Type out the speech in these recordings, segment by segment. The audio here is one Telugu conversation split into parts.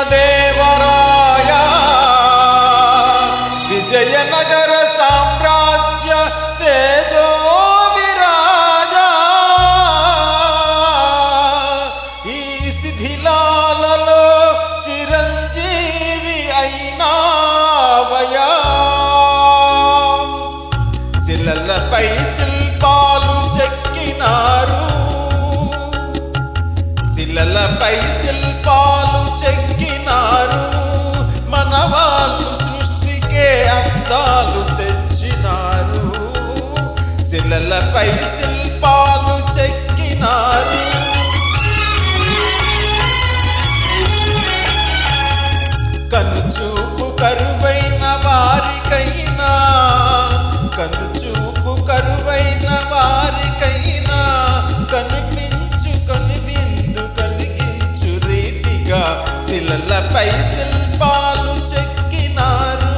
కృష్ణదేవరాయ విజయనగర సామ్రాజ్య తేజో విరాజా ఈ శిథిలాలలో చిరంజీవి అయినావయా శిలలపై శిల్పాలు చెక్కినారు శిలలపై శిల్పాలు చెక్కినారు మన వాళ్ళు సృష్టికే అందాలు తెచ్చినారు శిలలపై శిల్పాలు చెక్కినారు కనుచూపు కరువైన వారికైనా కనుచూపు కరువైన వారికైనా కనిపించు కనువిందు కలిగించు రీతిగా శిలలపై శిల్పాలు చెక్కినారు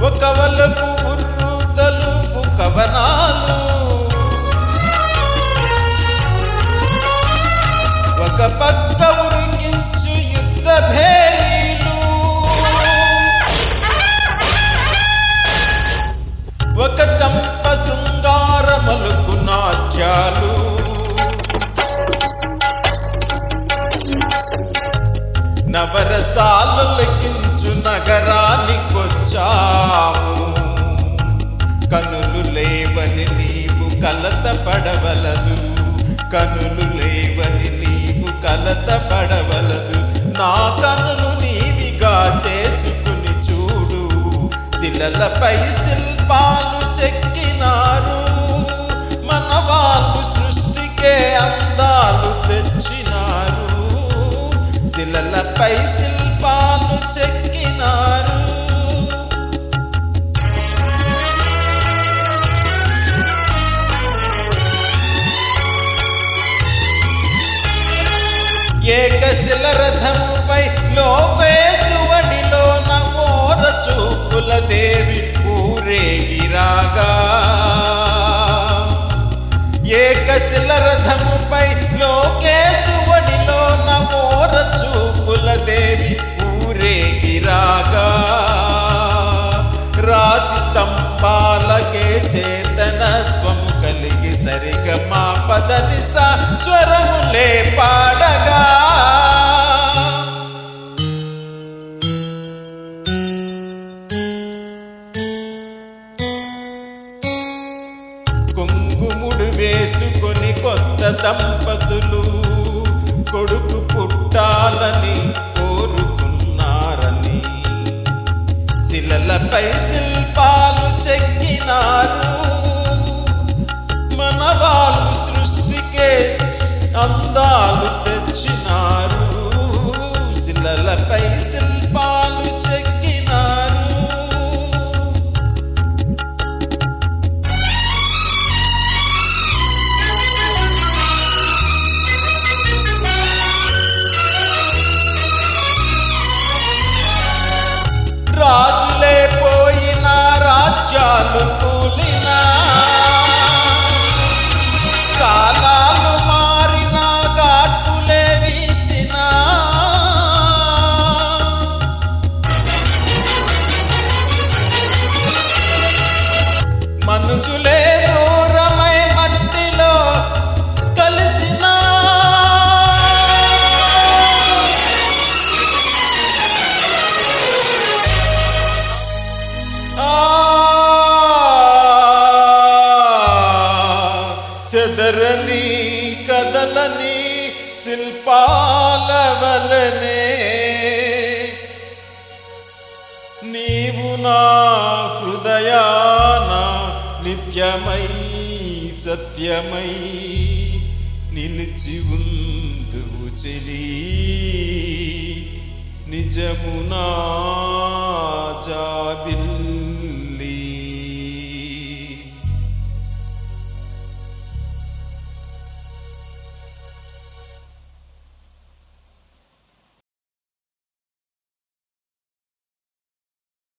ఒక వలపు బుర్రు తలుపు కవనాలు ఒక పక్క ఉరికించు యుద్ధ భేరీలు ఒక చంప శృంగార మలుకు నాట్యాలు నవరసాలు లెక్కించు నగరానికొచ్చాము కనులు లేవని నీవు కలత పడవలదు కనులు లేవని నీవు కలత పడవలదు నా కనులు నీవిగా చేసుకుని చూడు శిలలపై శిల్పాలు చెక్కినారు మన వాళ్ళు సృష్టికే అందాలు తెచ్చినారు శిలలపై శిల్పాలు చెక్కినారు ఏకశిల రథముపై లోకేశువడిలో నమోర చూపుల దేవి ఊరేగిరాగా ఏకశిల రథముపై లోకేశువడిలో నమోర చూపుల దేవి ఊరేగిరాగా రాతి స్తంభాలకే చేతనత్వము కలిగి సరిగమా పదనిస స్వరములే పాడగా కుంకుముడు వేసుకొని కొత్త దంపతులు కొడుకు పుట్టాలని కోరుకున్నారని శిలలపై శిల్పాలు చెక్కినారు మన వాళ్ళు సృష్టికే అందాలు తెచ్చినారు శిలలపై శిల్పాలు చెక్కినారు రాజులే పోయిన రాజ్యాలు కూలినా కాలాలు మారిన ఘాటులే వీచినా మనుజులే దూరమై మట్టిలో కలిసినా చెదరని కదలని శిల్పాల వలనే నీవు నా హృదయాన నిత్యమై సత్యమై నిలిచి ఉందువు చెలి నిజమునా జాబిల్